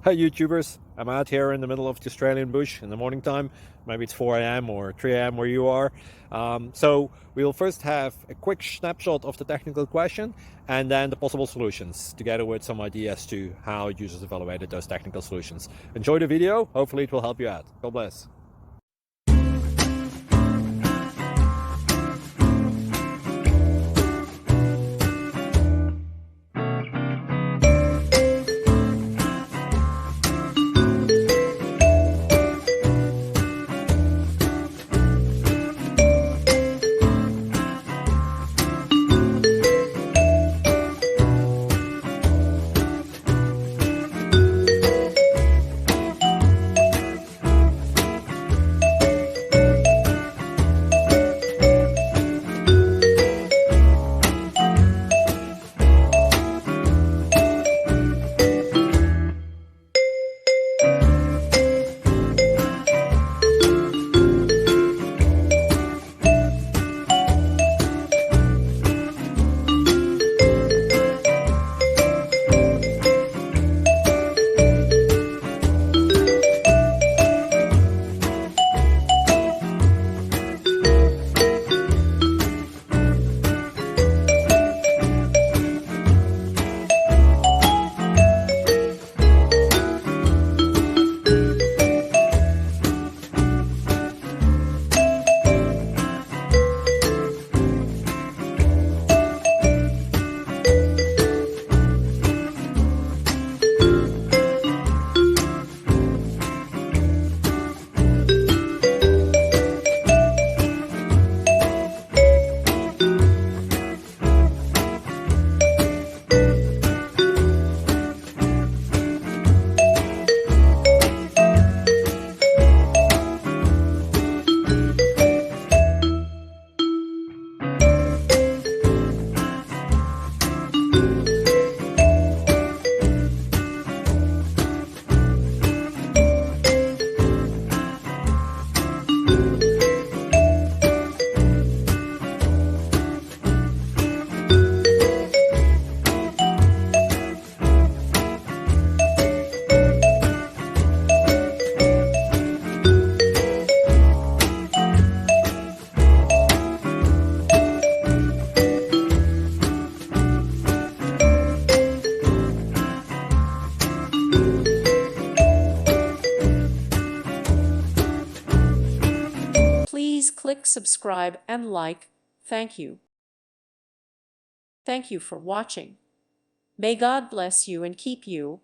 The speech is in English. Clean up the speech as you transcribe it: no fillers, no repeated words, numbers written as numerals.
Hi YouTubers, I'm out here in the middle of the Australian bush in the morning time. Maybe it's 4 a.m. or 3 a.m. where you are. So we'll first have a quick snapshot of the technical question and then the possible solutions, together with some ideas to how users evaluated those technical solutions. Enjoy the video, hopefully it will help you out. God bless. Please click subscribe and like. Thank you. Thank you for watching. May God bless you and keep you.